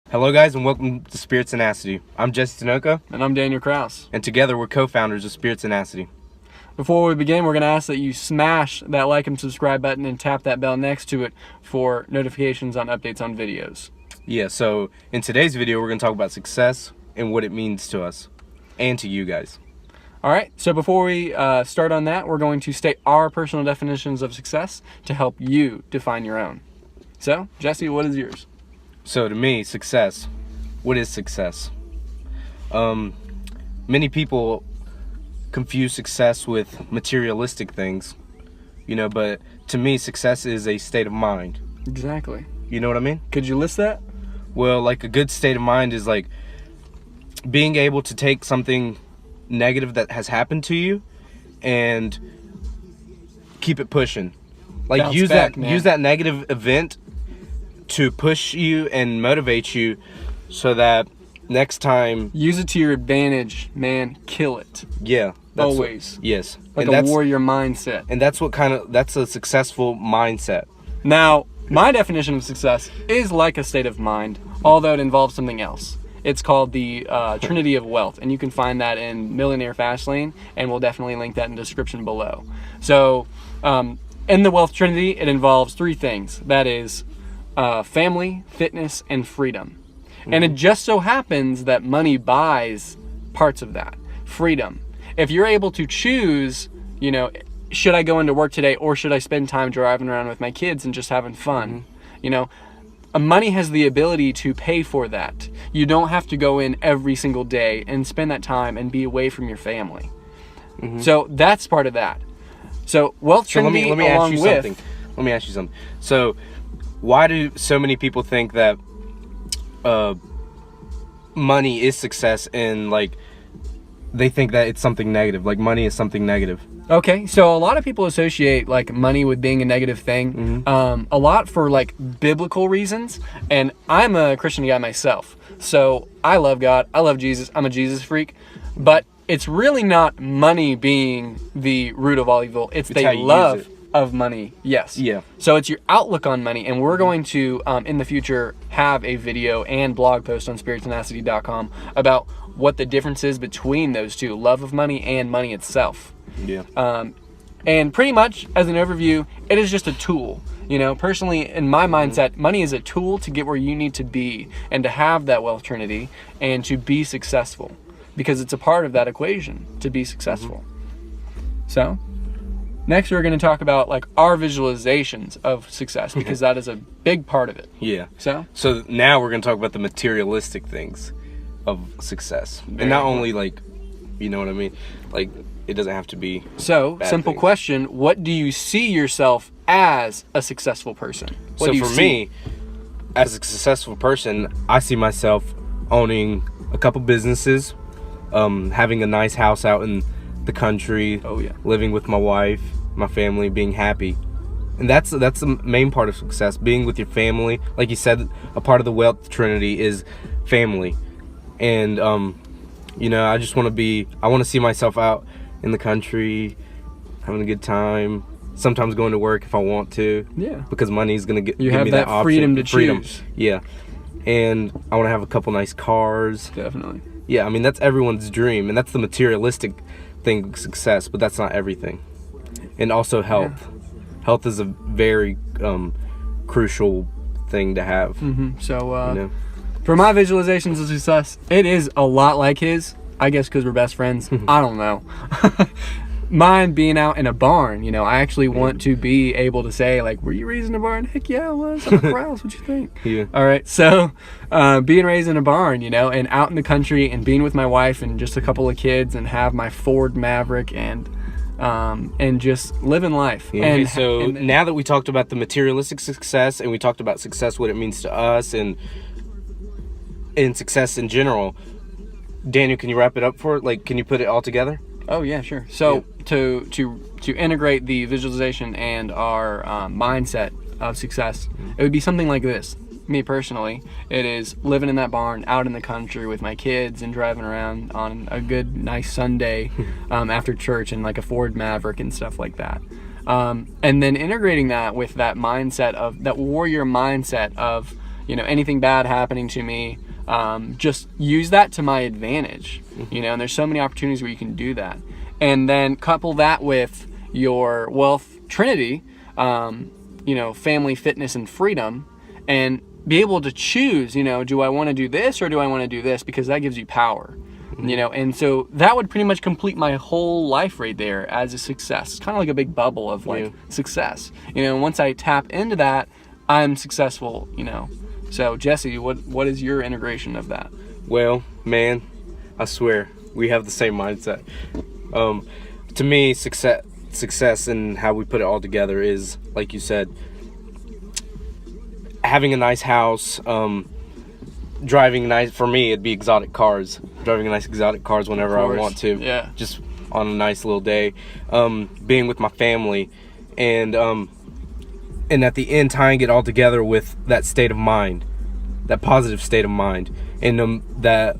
Hello guys and welcome to Spiritenacity. I'm Jesse Tanoka. And I'm Daniel Kraus. And together we're co-founders of Spiritenacity. Before we begin, we're going to ask that you smash that like and subscribe button and tap that bell next to it for notifications on updates on videos. Yeah, so in today's video we're going to talk about success and what it means to us and to you guys. Alright, so before we start on that, we're going to state our personal definitions of success to help you define your own. So, Jesse, what is yours? So to me, success, what is success? Many people confuse success with materialistic things, but to me, success is a state of mind. Exactly. You know what I mean? Could you list that? Well, like a good state of mind is like being able to take something negative that has happened to you and keep it pushing. Like Bounce use back, use that negative event to push you and motivate you so that next time... Use it to your advantage, man. Kill it. Yeah. Always. Yes. Like a warrior mindset. And that's that's a successful mindset. Now, my definition of success is like a state of mind, although it involves something else. It's called the Trinity of Wealth, and you can find that in Millionare, Fastlane, and we'll definitely link that in the description below. So, in the Wealth Trinity, it involves three things. That is family, fitness, and freedom. Mm-hmm. And it just so happens that money buys parts of that. Freedom. If you're able to choose, should I go into work today or should I spend time driving around with my kids and just having fun? Mm-hmm. Money has the ability to pay for that. You don't have to go in every single day and spend that time and be away from your family. Mm-hmm. So that's part of that. So Wealth Trinity, let me ask you something. Let me ask you something. So why do so many people think that money is success and they think that it's something negative, like money is something negative? Okay, so a lot of people associate money with being a negative thing, mm-hmm. A lot for biblical reasons, and I'm a Christian guy myself, so I love God, I love Jesus, I'm a Jesus freak, but it's really not money being the root of all evil, it's the love of money. Yes. Yeah. So it's your outlook on money, and we're going to in the future have a video and blog post on spiritenacity.com about what the difference is between those two, love of money and money itself. Yeah. And pretty much as an overview, it is just a tool. Personally, in my mindset, money is a tool to get where you need to be and to have that wealth trinity and to be successful, because it's a part of that equation to be successful. Mm-hmm. So next we're going to talk about our visualizations of success, because that is a big part of it. Yeah. So now we're going to talk about the materialistic things of success. And not only you know what I mean? It doesn't have to be So, simple things. question, what do you see yourself as a successful person? What do you see? Me, as a successful person, I see myself owning a couple businesses, having a nice house out in the country, living with my wife, my family, being happy. And that's the main part of success, being with your family. Like you said, a part of the wealth trinity is family. And I just want to see myself out in the country, having a good time, sometimes going to work if I want to. Yeah. Because money's going to give me that option. freedom to choose. Yeah. And I want to have a couple nice cars. Definitely. Yeah, that's everyone's dream, and that's the materialistic thing, success, but that's not everything. And also health. Yeah. Health is a very crucial thing to have. Mm-hmm. So, for my visualizations of success, it is a lot like his. I guess because we're best friends. I don't know. Mine being out in a barn, I actually want to be able to say, were you raised in a barn? Heck yeah, I was. I'm a Kraus. What you think? Yeah. All right. So, being raised in a barn, and out in the country and being with my wife and just a couple of kids and have my Ford Maverick and just living life. Yeah. And, so now that we talked about the materialistic success and we talked about success, what it means to us and success in general, Daniel, can you wrap it up for it? Can you put it all together? Oh yeah, sure. So to integrate the visualization and our mindset of success, it would be something like this. Me personally, it is living in that barn out in the country with my kids and driving around on a good, nice Sunday after church in a Ford Maverick and stuff like that. And then integrating that with that mindset of that warrior mindset of anything bad happening to me, just use that to my advantage, and there's so many opportunities where you can do that. And then couple that with your wealth trinity, family, fitness, and freedom, and be able to choose, do I want to do this or do I want to do this? Because that gives you power, and so that would pretty much complete my whole life right there as a success. It's kind of like a big bubble of success, and once I tap into that, I'm successful, So Jesse, what is your integration of that? Well, man, I swear we have the same mindset. To me, success and how we put it all together is, like you said, having a nice house, driving nice. For me, it'd be exotic cars. Driving nice exotic cars whenever I want to. Yeah. Just on a nice little day. Being with my family, and at the end, tying it all together with that state of mind, that positive state of mind, and that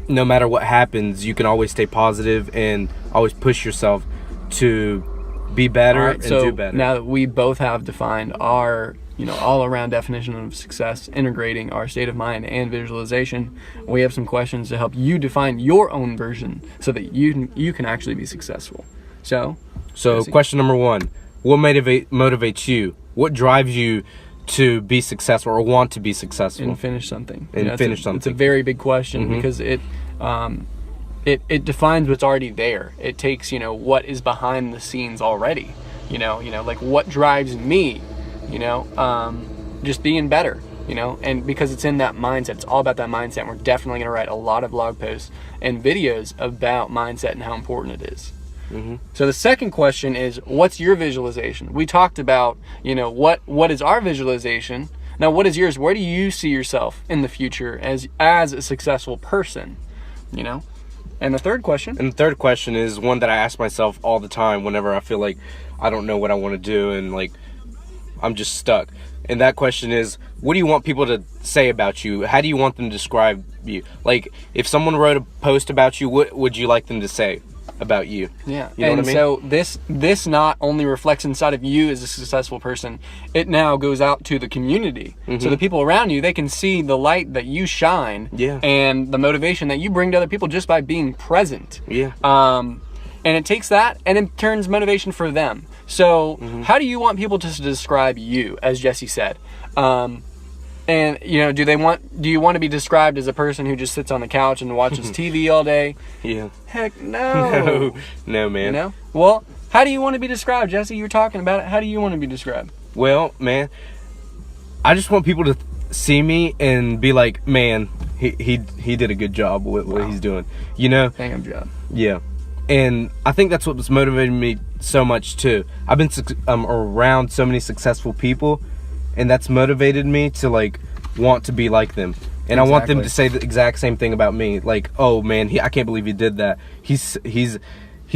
no matter what happens, you can always stay positive and always push yourself to be better and do better. Now that we both have defined our all-around definition of success, integrating our state of mind and visualization, we have some questions to help you define your own version so that you can actually be successful. So question number 1, what motivates you? What drives you to be successful or want to be successful and finish something? It's a very big question, because it defines what's already there. It takes what is behind the scenes already. Like what drives me. Just being better. And because it's in that mindset, it's all about that mindset. And we're definitely going to write a lot of blog posts and videos about mindset and how important it is. So the second question is, what's your visualization? We talked about, what is our visualization? Now, what is yours? Where do you see yourself in the future as a successful person? And the third question? And the third question is one that I ask myself all the time whenever I feel like I don't know what I want to do and like I'm just stuck. And that question is, what do you want people to say about you? How do you want them to describe you? Like, if someone wrote a post about you, what would you like them to say about you? Yeah. You know what I mean? So this not only reflects inside of you as a successful person, it now goes out to the community. So the people around you, they can see the light that you shine, and the motivation that you bring to other people just by being present. Yeah. And it takes that and it turns motivation for them. So how do you want people to describe you, as Jesse said? And do you want to be described as a person who just sits on the couch and watches TV all day? Yeah. Heck no. No, man. Well, how do you want to be described, Jesse? You're talking about it. How do you want to be described? Well, man, I just want people to see me and be like, man, he did a good job with what he's doing. Damn job. Yeah. And I think that's what's motivated me so much too. I've been around so many successful people, and that's motivated me to like want to be like them. And I want them to say the exact same thing about me. Like, oh man, I can't believe he did that. He's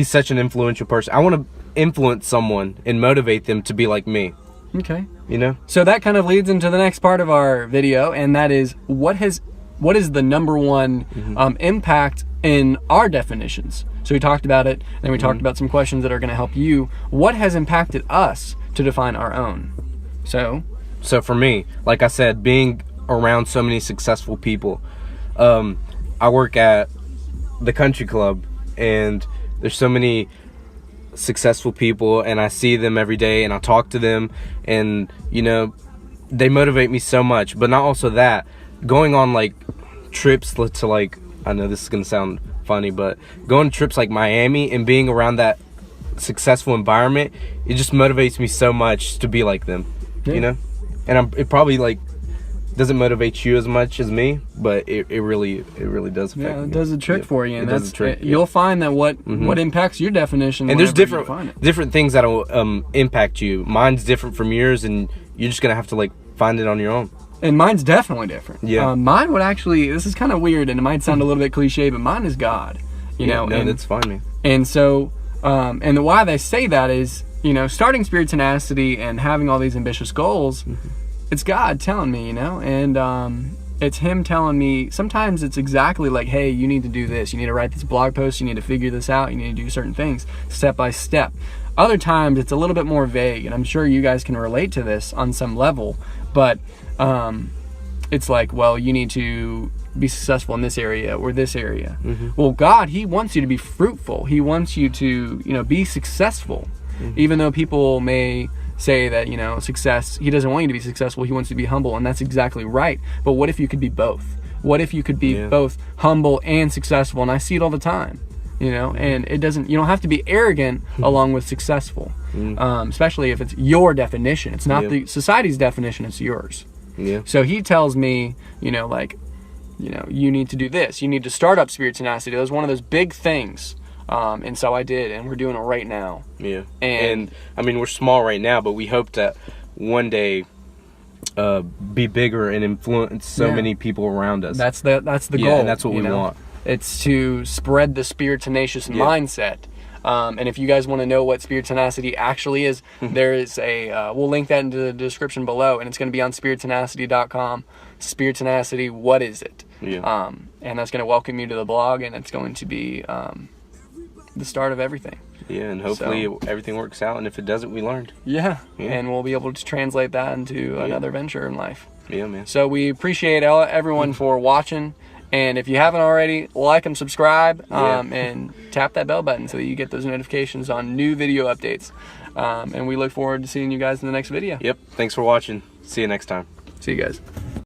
such an influential person. I want to influence someone and motivate them to be like me. Okay. So that kind of leads into the next part of our video, and that is what is the number one impact in our definitions. So we talked about it, then we talked about some questions that are going to help you. What has impacted us to define our own? So for me, like I said, being around so many successful people, I work at the country club, and there's so many successful people, and I see them every day, and I talk to them, and they motivate me so much. But not also that, going on like trips to like, I know this is gonna sound funny, but going to trips like Miami and being around that successful environment, it just motivates me so much to be like them. And it probably like doesn't motivate you as much as me, but it really does affect me. Yeah, it does a trick for you, and does a trick. You'll find that what impacts your definition. And there's different things that'll impact you. Mine's different from yours, and you're just gonna have to like find it on your own. And mine's definitely different. Yeah. Mine would actually, this is kind of weird, and it might sound a little bit cliche, but mine is God. No, that's fine, man. And so, and why they say that is, starting Spiritenacity and having all these ambitious goals, it's God telling me, and it's Him telling me. Sometimes it's exactly like, hey, you need to do this. You need to write this blog post. You need to figure this out. You need to do certain things step by step. Other times it's a little bit more vague, and I'm sure you guys can relate to this on some level, but it's like, well, you need to be successful in this area or this area. Mm-hmm. Well, God, he wants you to be fruitful. He wants you to, be successful. Mm-hmm. Even though people may say that, success, he doesn't want you to be successful, he wants you to be humble, and that's exactly right. But what if you could be both? What if you could be both humble and successful? And I see it all the time, and you don't have to be arrogant along with successful, especially if it's your definition. It's not the society's definition, it's yours. Yeah. So he tells me, you need to do this. You need to start up Spiritenacity. That was one of those big things. And so I did, and we're doing it right now. Yeah. And I mean, we're small right now, but we hope to one day be bigger and influence so many people around us. That's the goal. Yeah, and that's what we want. It's to spread the Spiritenacious mindset. And if you guys want to know what Spiritenacity actually is, there is we'll link that into the description below, and it's going to be on Spiritenacity.com. Spiritenacity, what is it? Yeah. And that's going to welcome you to the blog, and it's going to be the start of everything. Yeah, and hopefully everything works out, and if it doesn't, we learned. Yeah, and we'll be able to translate that into another venture in life. Yeah, man. So we appreciate everyone for watching, and if you haven't already, like and subscribe, and tap that bell button so that you get those notifications on new video updates. And we look forward to seeing you guys in the next video. Yep, thanks for watching. See you next time. See you guys.